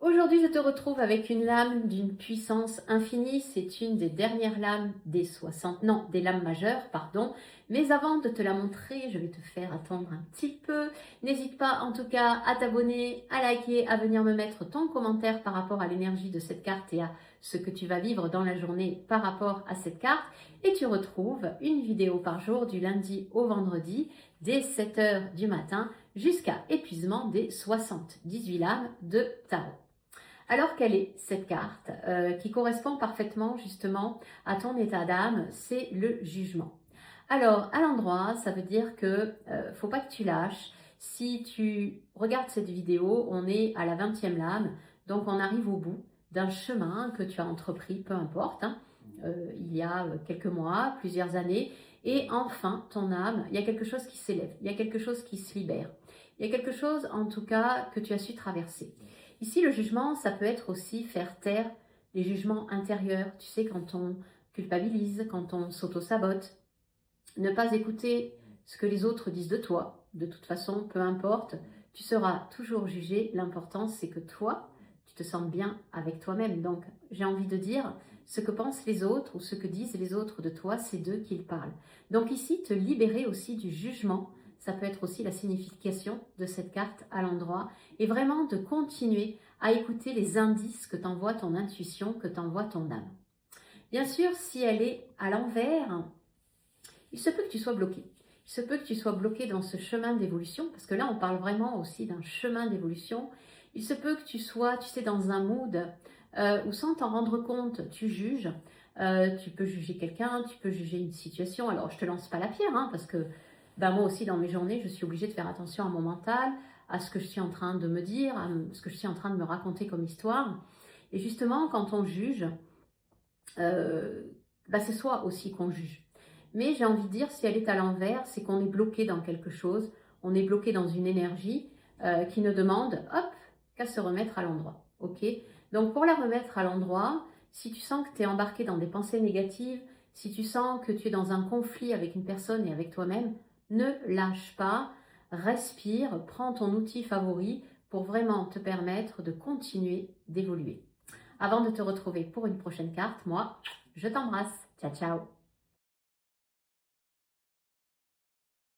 Aujourd'hui, je te retrouve avec une lame d'une puissance infinie. C'est une des dernières lames des 60, non, des lames majeures, pardon. Mais avant de te la montrer, je vais te faire attendre un petit peu. N'hésite pas en tout cas à t'abonner, à liker, à venir me mettre ton commentaire par rapport à l'énergie de cette carte et à ce que tu vas vivre dans la journée par rapport à cette carte. Et tu retrouves une vidéo par jour du lundi au vendredi dès 7 heures du matin jusqu'à épuisement des 78 lames de tarot. Alors quelle est cette carte qui correspond parfaitement justement à ton état d'âme? C'est le jugement. Alors à l'endroit, ça veut dire que faut pas que tu lâches. Si tu regardes cette vidéo, on est à la 20e lame, donc on arrive au bout d'un chemin que tu as entrepris, peu importe, hein, il y a quelques mois, plusieurs années, et enfin ton âme, il y a quelque chose qui s'élève, il y a quelque chose qui se libère, il y a quelque chose en tout cas que tu as su traverser. Ici, le jugement, ça peut être aussi faire taire les jugements intérieurs. Tu sais, quand on culpabilise, quand on s'auto-sabote, ne pas écouter ce que les autres disent de toi. De toute façon, peu importe, tu seras toujours jugé. L'important, c'est que toi, tu te sentes bien avec toi-même. Donc, j'ai envie de dire, ce que pensent les autres ou ce que disent les autres de toi, c'est d'eux qu'ils parlent. Donc ici, te libérer aussi du jugement, ça peut être aussi la signification de cette carte à l'endroit, et vraiment de continuer à écouter les indices que t'envoie ton intuition, que t'envoie ton âme. Bien sûr, si elle est à l'envers, il se peut que tu sois bloqué. Il se peut que tu sois bloqué dans ce chemin d'évolution, parce que là, on parle vraiment aussi d'un chemin d'évolution. Il se peut que tu sois, tu sais, dans un mood où sans t'en rendre compte, tu juges. Tu peux juger quelqu'un, tu peux juger une situation. Alors, je te lance pas la pierre, hein, parce que ben, moi aussi, dans mes journées, je suis obligée de faire attention à mon mental, à ce que je suis en train de me dire, à ce que je suis en train de me raconter comme histoire. Et justement, quand on juge, ben, c'est soi aussi qu'on juge. Mais j'ai envie de dire, si elle est à l'envers, c'est qu'on est bloqué dans quelque chose, on est bloqué dans une énergie qui ne demande, hop, qu'à se remettre à l'endroit. Ok? Donc pour la remettre à l'endroit, si tu sens que tu es embarqué dans des pensées négatives, si tu sens que tu es dans un conflit avec une personne et avec toi-même, ne lâche pas, respire, prends ton outil favori pour vraiment te permettre de continuer d'évoluer. Avant de te retrouver pour une prochaine carte, moi, je t'embrasse. Ciao, ciao.